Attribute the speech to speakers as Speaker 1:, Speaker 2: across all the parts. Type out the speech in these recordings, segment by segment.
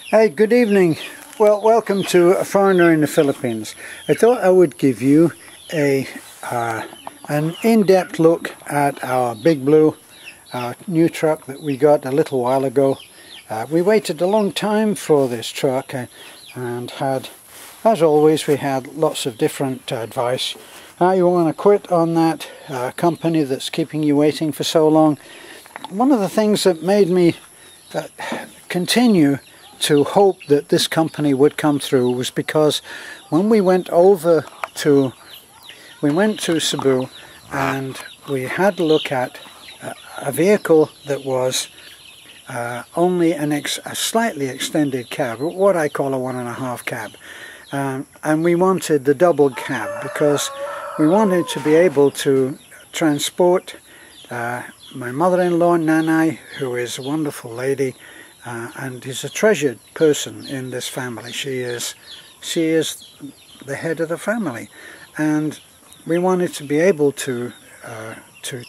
Speaker 1: Hey, good evening. Well, welcome to A Foreigner in the Philippines. I thought I would give you an in-depth look at our Big Blue, our new truck that we got a little while ago. We waited a long time for this truck and had, as always, we had lots of different advice. You want to quit on that company that's keeping you waiting for so long. One of the things that made me continue to hope that this company would come through was because when we went to Cebu and we had a look at a vehicle that was only a slightly extended cab, what I call a 1.5 cab, and we wanted the double cab because we wanted to be able to transport my mother-in-law Nanay, who is a wonderful lady and is a treasured person in this family. She is the head of the family, and we wanted to be able to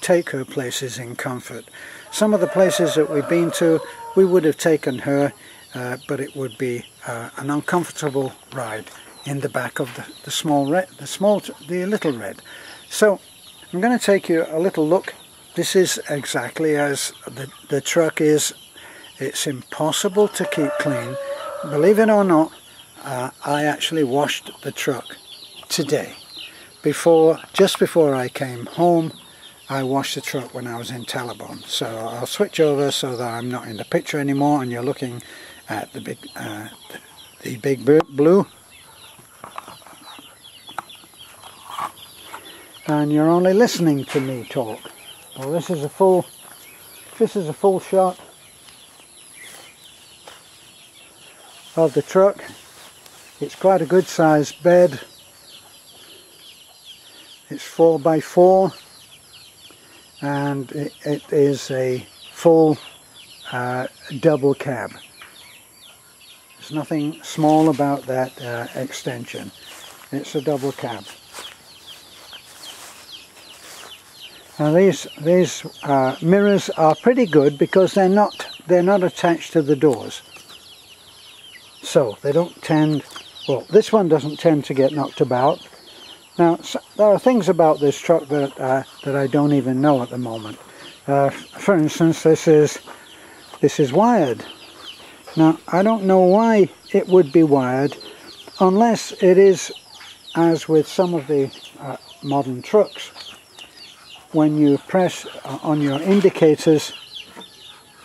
Speaker 1: take her places in comfort. Some of the places that we've been to, we would have taken her, but it would be an uncomfortable ride in the back of the little red. So I'm going to take you a little look. This is exactly as the truck is. It's impossible to keep clean. Believe it or not, I actually washed the truck today. Just before I came home, I washed the truck when I was in Talabon. So I'll switch over so that I'm not in the picture anymore and you're looking at the Big Blue. And you're only listening to me talk. Well, this is a full shot of the truck. It's quite a good sized bed. It's 4x4 and it is a full double cab. There's nothing small about that extension. It's a double cab. Now these mirrors are pretty good because they're not attached to the doors. So they don't tend, well, this one doesn't tend to get knocked about. Now there are things about this truck that I don't even know at the moment. For instance, this is wired. Now I don't know why it would be wired, unless it is, as with some of the modern trucks, when you press on your indicators,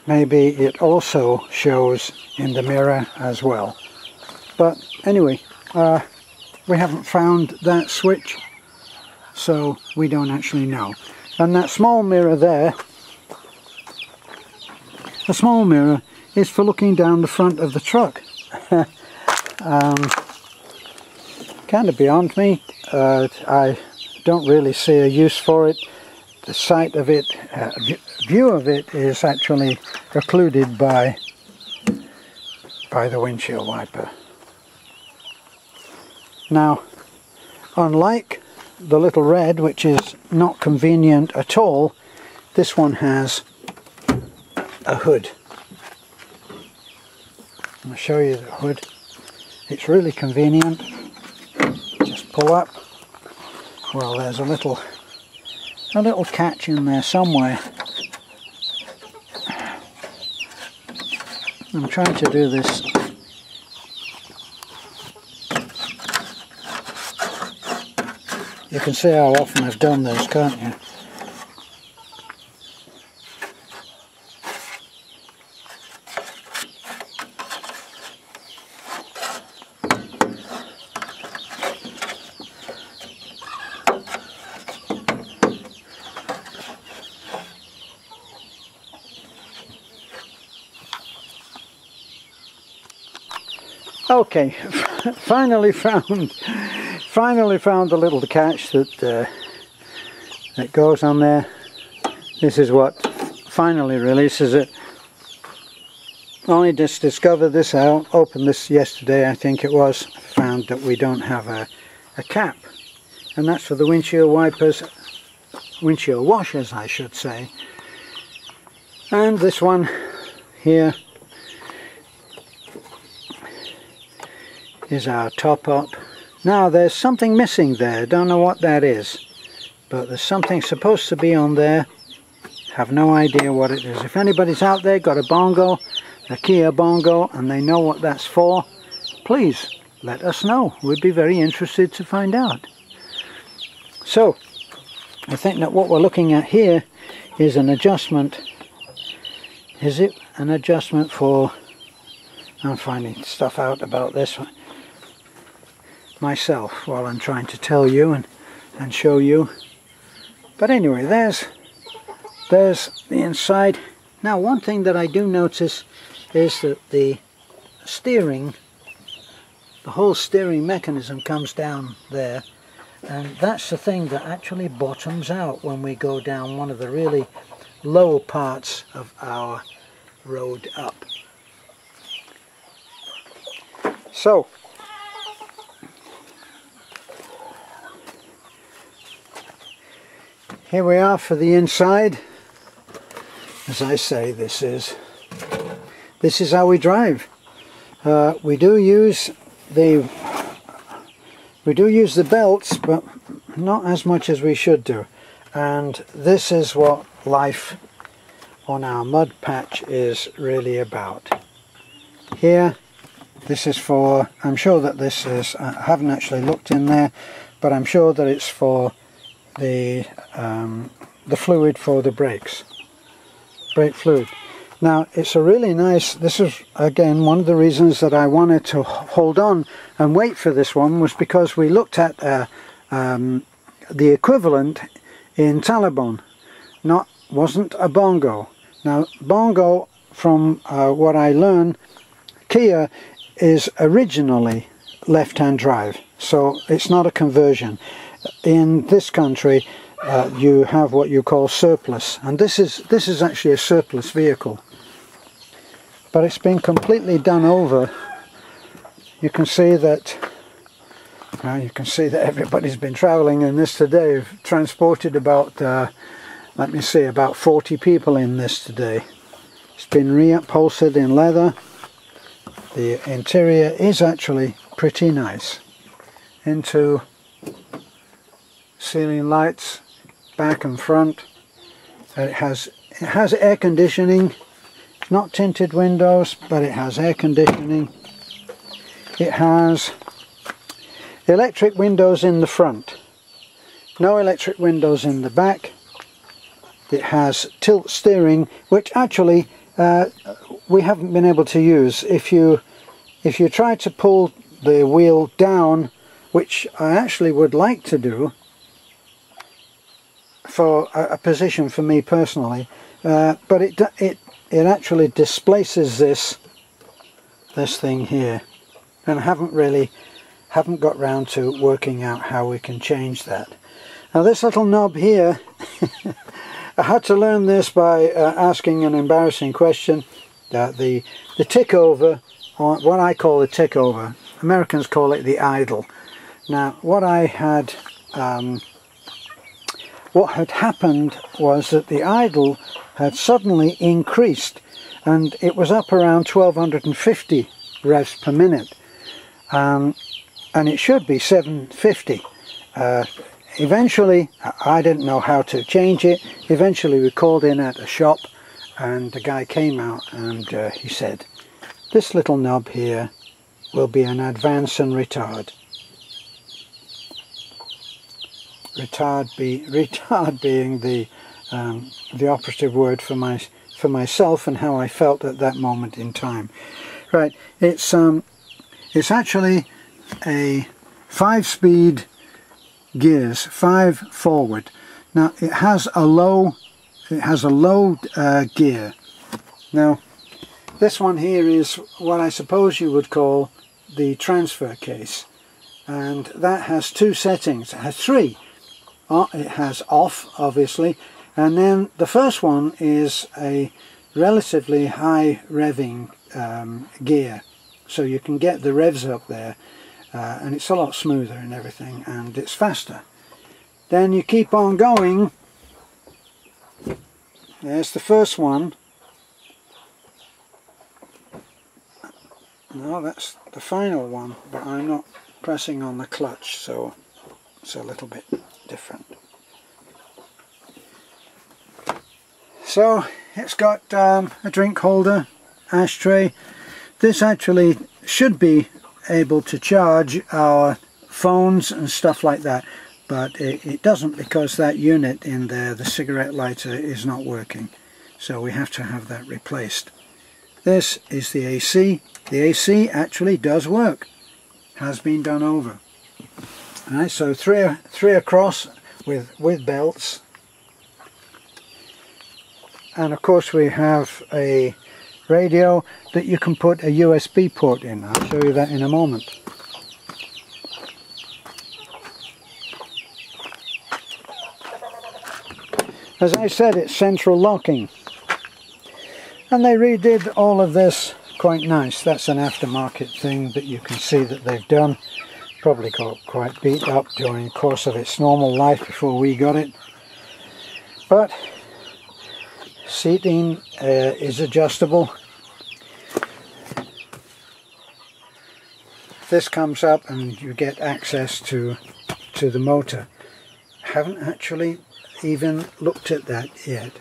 Speaker 1: maybe it also shows in the mirror as well. But anyway, we haven't found that switch, so we don't actually know. And that small mirror there, the small mirror is for looking down the front of the truck. Kind of beyond me. I don't really see a use for it. The sight of it, view of it, is actually occluded by the windshield wiper. Now, unlike the little red, which is not convenient at all, this one has a hood. I'll show you the hood. It's really convenient. Just pull up. Well, there's a little catch in there somewhere. I'm trying to do this. You can see how often I've done this, can't you? Okay, finally found the little catch that goes on there. This is what finally releases it. Only just discovered this out, opened this yesterday I think it was, found that we don't have a cap, and that's for the windshield wipers, windshield washers I should say. And this one here is our top up. Now there's something missing there, don't know what that is, but there's something supposed to be on there. Have no idea what it is. If anybody's out there got a Bongo, a Kia Bongo, and they know what that's for, please let us know. We'd be very interested to find out. So I think that what we're looking at here is an adjustment. Is it an adjustment for, I'm finding stuff out about this one myself while I'm trying to tell you and show you. But anyway, there's the inside. Now one thing that I do notice is that the steering, the whole steering mechanism comes down there, and that's the thing that actually bottoms out when we go down one of the really low parts of our road up. So here we are for the inside. As I say, this is how we drive. We do use the belts, but not as much as we should do. And this is what life on our mud patch is really about. Here, this is for, I'm sure that this is, I haven't actually looked in there, but I'm sure that it's for the fluid for the brakes, brake fluid. Now it's a really nice, this is again one of the reasons that I wanted to hold on and wait for this one, was because we looked at the equivalent in Talibon. Wasn't a Bongo. Now Bongo, from what I learned, Kia is originally left-hand drive, so it's not a conversion. In this country you have what you call surplus, and this is actually a surplus vehicle, but it's been completely done over. You can see that everybody's been traveling in this today. We've transported about let me see, about 40 people in this today. It's been reupholstered in leather. The interior is actually pretty nice. Into ceiling lights, back and front. It has air conditioning. It's not tinted windows, but it has air conditioning. It has electric windows in the front, no electric windows in the back. It has tilt steering, which actually we haven't been able to use. If you try to pull the wheel down, which I actually would like to do for a position for me personally, but it actually displaces this thing here, and I haven't got round to working out how we can change that. Now this little knob here I had to learn this by asking an embarrassing question. The tick over, or what I call the tick over, Americans call it the idle. Now what had happened was that the idle had suddenly increased, and it was up around 1250 revs per minute, and it should be 750. Eventually, I didn't know how to change it. Eventually we called in at a shop, and the guy came out and he said, this little knob here will be an advance and retard. Retard being the operative word for myself and how I felt at that moment in time. Right, it's actually a 5-speed gears, 5 forward. Now it has a low gear. Now this one here is what I suppose you would call the transfer case, and that has 2 settings. It has 3. It has off, obviously, and then the first one is a relatively high revving gear, so you can get the revs up there. And it's a lot smoother and everything, and it's faster. Then you keep on going. There's the first one, No, that's the final one, but I'm not pressing on the clutch, so it's a little bit different. So it's got a drink holder, ashtray. This actually should be able to charge our phones and stuff like that, but it doesn't, because that unit in there, the cigarette lighter, is not working, so we have to have that replaced. This is the AC. The AC actually does work, has been done over. Alright, so three across with belts, and of course we have a radio that you can put a USB port in. I'll show you that in a moment. As I said, it's central locking, and they redid all of this quite nice. That's an aftermarket thing that you can see that they've done. Probably got quite beat up during the course of its normal life before we got it, but seating is adjustable. This comes up and you get access to the motor. Haven't actually even looked at that yet.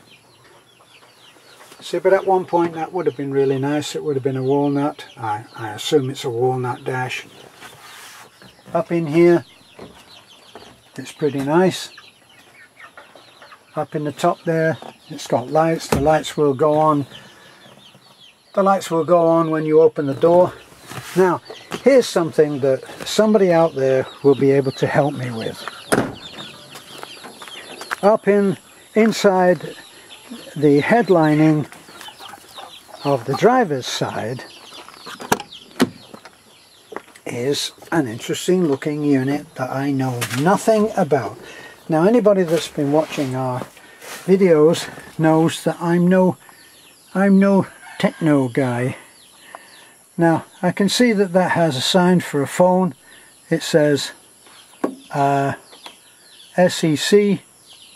Speaker 1: See, but at one point that would have been really nice. It would have been a walnut. I assume it's a walnut dash. Up in here, it's pretty nice. Up in the top there, it's got lights. The lights will go on. The lights will go on when you open the door. Now, here's something that somebody out there will be able to help me with. Up inside the headlining of the driver's side is an interesting looking unit that I know nothing about. Now, anybody that's been watching our videos knows that I'm no techno guy. Now, I can see that that has a sign for a phone. It says SEC,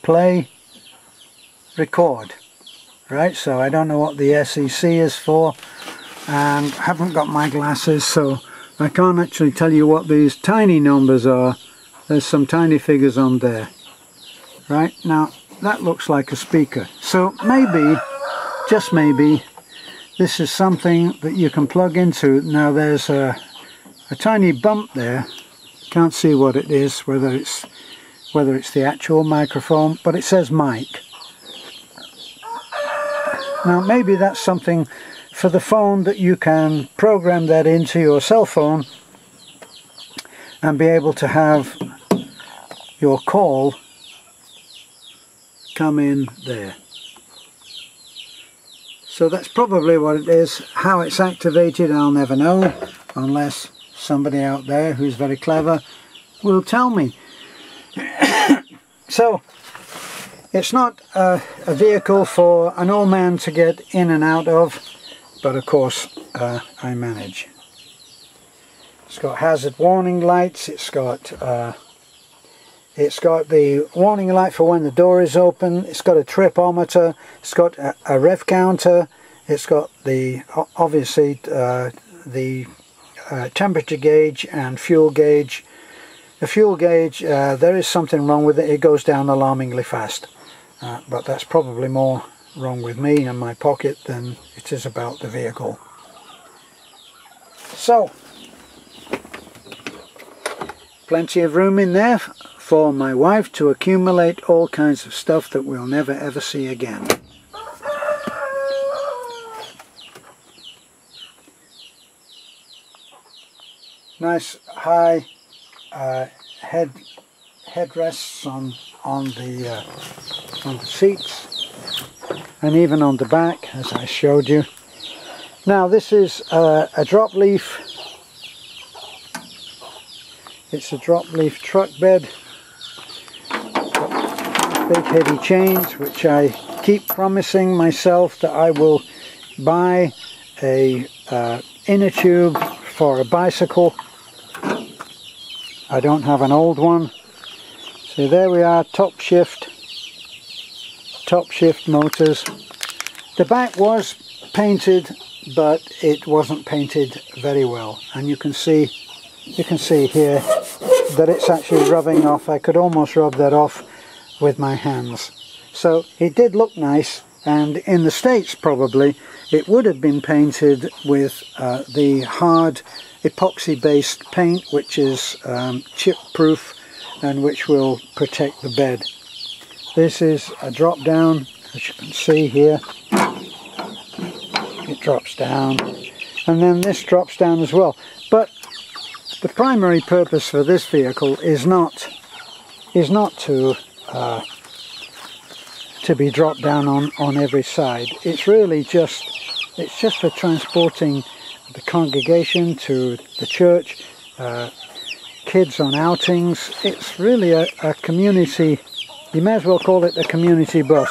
Speaker 1: play, record. Right, so I don't know what the SEC is for, and haven't got my glasses, so I can't actually tell you what these tiny numbers are. There's some tiny figures on there. Right, now that looks like a speaker. So maybe, just maybe, this is something that you can plug into. Now there's a tiny bump there. Can't see what it is, whether it's the actual microphone, but it says mic. Now maybe that's something for the phone, that you can program that into your cell phone and be able to have your call come in there. So that's probably what it is. How it's activated, I'll never know, unless somebody out there who's very clever will tell me. So it's not a vehicle for an old man to get in and out of, but of course I manage. It's got hazard warning lights. It's got the warning light for when the door is open. It's got a tripometer. It's got a rev counter. It's got the obviously the temperature gauge and fuel gauge. The fuel gauge, there is something wrong with it. It goes down alarmingly fast, but that's probably more wrong with me and my pocket than it is about the vehicle. So, plenty of room in there for my wife to accumulate all kinds of stuff that we'll never ever see again. Nice high headrests on the seats, and even on the back, as I showed you. Now this is a drop leaf. It's a drop leaf truck bed. Big heavy chains, which I keep promising myself that I will buy a inner tube for a bicycle. I don't have an old one. So there we are, top shift motors. The back was painted but it wasn't painted very well, and you can see here that it's actually rubbing off. I could almost rub that off with my hands. So it did look nice, and in the States probably it would have been painted with the hard epoxy based paint, which is chip proof and which will protect the bed. This is a drop down, as you can see here. It drops down, and then this drops down as well. But the primary purpose for this vehicle is not to be dropped down on every side. It's really just for transporting the congregation to the church, kids on outings. It's really a community, you may as well call it a community bus.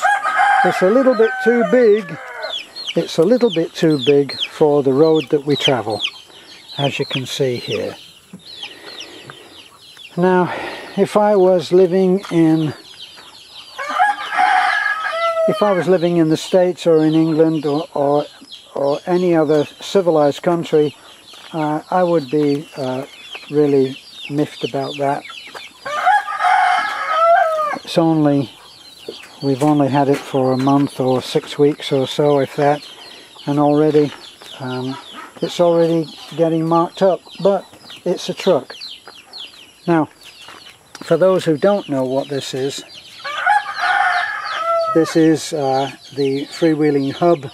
Speaker 1: It's a little bit too big. It's a little bit too big for the road that we travel, as you can see here. Now, if I was living in the States or in England or any other civilized country, I would be really miffed about that. We've only had it for a month or 6 weeks or so, if that, and already it's already getting marked up, but it's a truck. Now, for those who don't know what this is the freewheeling hub.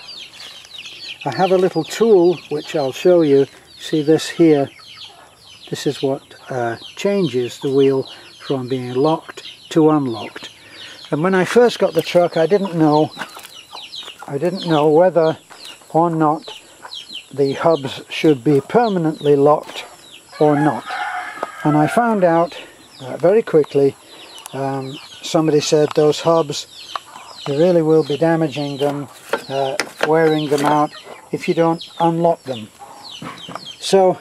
Speaker 1: I have a little tool which I'll show you. See this here? This is what changes the wheel from being locked to unlocked. And when I first got the truck, I didn't know whether or not the hubs should be permanently locked or not. And I found out very quickly. Somebody said those hubs, you really will be damaging them, wearing them out if you don't unlock them. So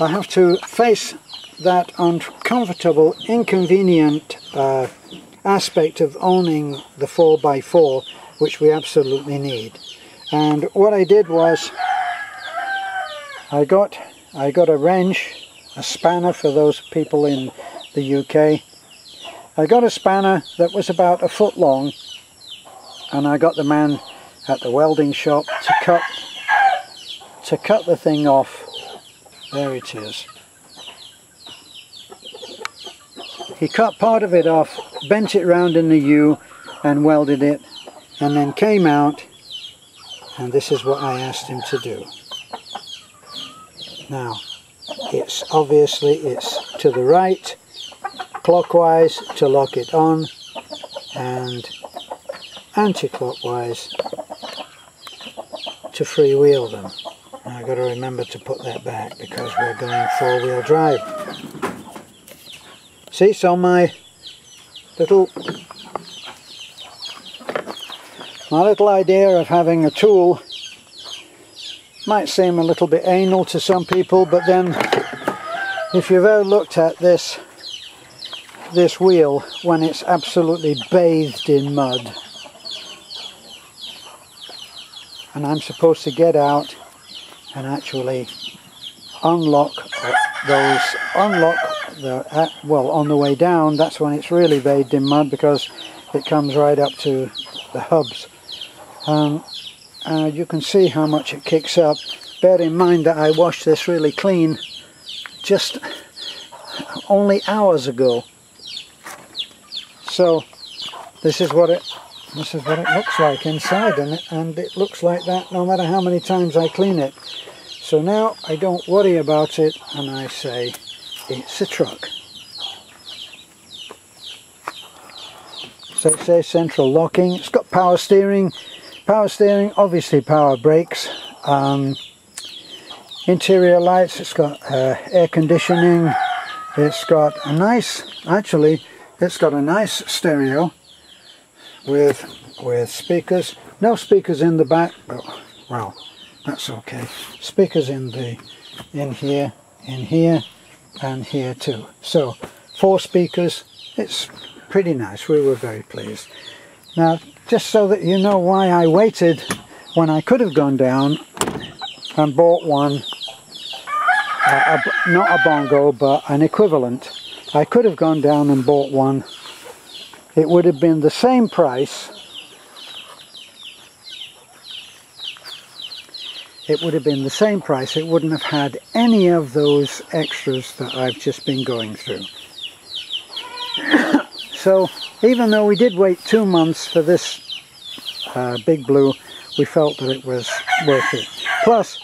Speaker 1: I have to face that uncomfortable, inconvenient aspect of owning the 4x4, which we absolutely need. And what I did was I got a wrench, a spanner for those people in the UK. I got a spanner that was about 1 foot long, and I got the man at the welding shop to cut the thing off. There it is. He cut part of it off, bent it round in the U and welded it, and then came out, and this is what I asked him to do. Now, it's to the right, clockwise to lock it on, and anti-clockwise to freewheel them. Now I've got to remember to put that back because we're going 4-wheel drive. See, so my little idea of having a tool might seem a little bit anal to some people, but then if you've ever looked at this wheel when it's absolutely bathed in mud, and I'm supposed to get out and actually unlock well, on the way down, that's when it's really bathed in mud because it comes right up to the hubs. You can see how much it kicks up. Bear in mind that I washed this really clean just only hours ago. So this is what it looks like inside, and it looks like that no matter how many times I clean it. So now I don't worry about it, and I say it's a truck. So it says central locking. It's got power steering, obviously power brakes, interior lights. It's got air conditioning. It's got a nice, it's got a nice stereo with speakers. No speakers in the back, but well, that's okay. Speakers in here, and here too. So 4 speakers. It's pretty nice. We were very pleased. Now, just so that you know why I waited when I could have gone down, and bought one, not a Bongo but an equivalent. I could have gone down and bought one. It would have been the same price. It would have been the same price. It wouldn't have had any of those extras that I've just been going through. So even though we did wait 2 months for this Big Blue, we felt that it was worth it. Plus,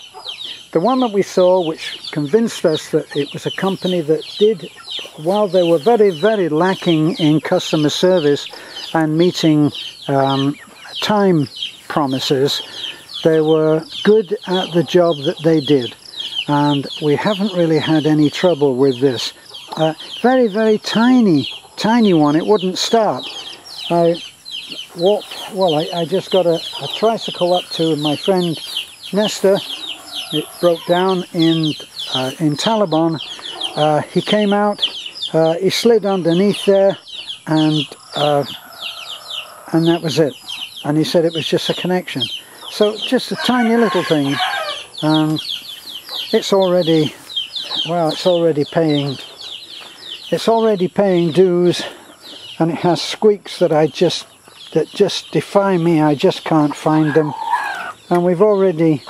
Speaker 1: the one that we saw, which convinced us that it was a company that did, while they were very, very lacking in customer service and meeting time promises, they were good at the job that they did. And we haven't really had any trouble with this. Very, very tiny one. It wouldn't start. I just got a tricycle up to my friend Nestor. It broke down in Talabon. He came out, he slid underneath there, and that was it. And he said it was just a connection. So just a tiny little thing. It's already paying dues, and it has squeaks that just defy me. I just can't find them. And we've already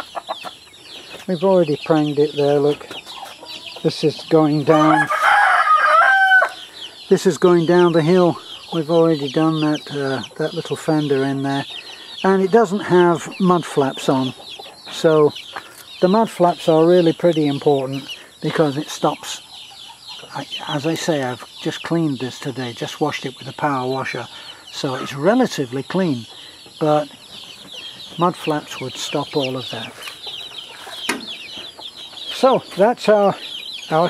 Speaker 1: pranged it there. Look, this is going down. This is going down the hill. We've already done that little fender in there, and it doesn't have mud flaps on. So the mud flaps are really pretty important because it stops. As I say, I've just cleaned this today, just washed it with a power washer, so it's relatively clean, but mud flaps would stop all of that. So that's our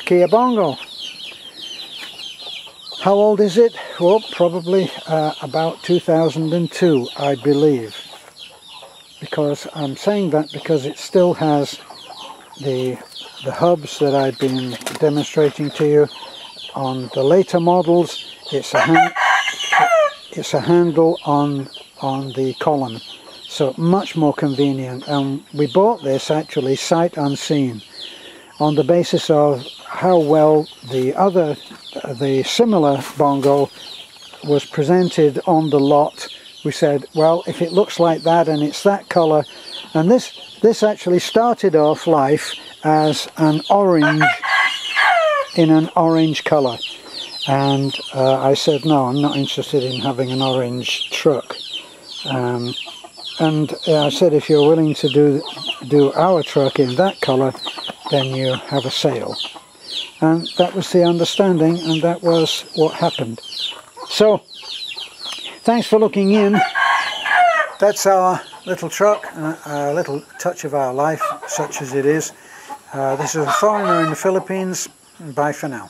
Speaker 1: Kia Bongo. How old is it? Well, probably about 2002, I believe. Because I'm saying that because it still has the hubs that I've been demonstrating to you. On the later models, it's a handle on the column, so much more convenient. And we bought this actually sight unseen, on the basis of how well the similar Bongo was presented on the lot. We said, well, if it looks like that and it's that colour, and this actually started off life as an orange, in an orange colour, and I said, no, I'm not interested in having an orange truck. And I said, if you're willing to do our truck in that colour, then you have a sale. And that was the understanding, and that was what happened. So thanks for looking in. That's our little truck, a little touch of our life, such as it is. This is a foreigner in the Philippines. Bye for now.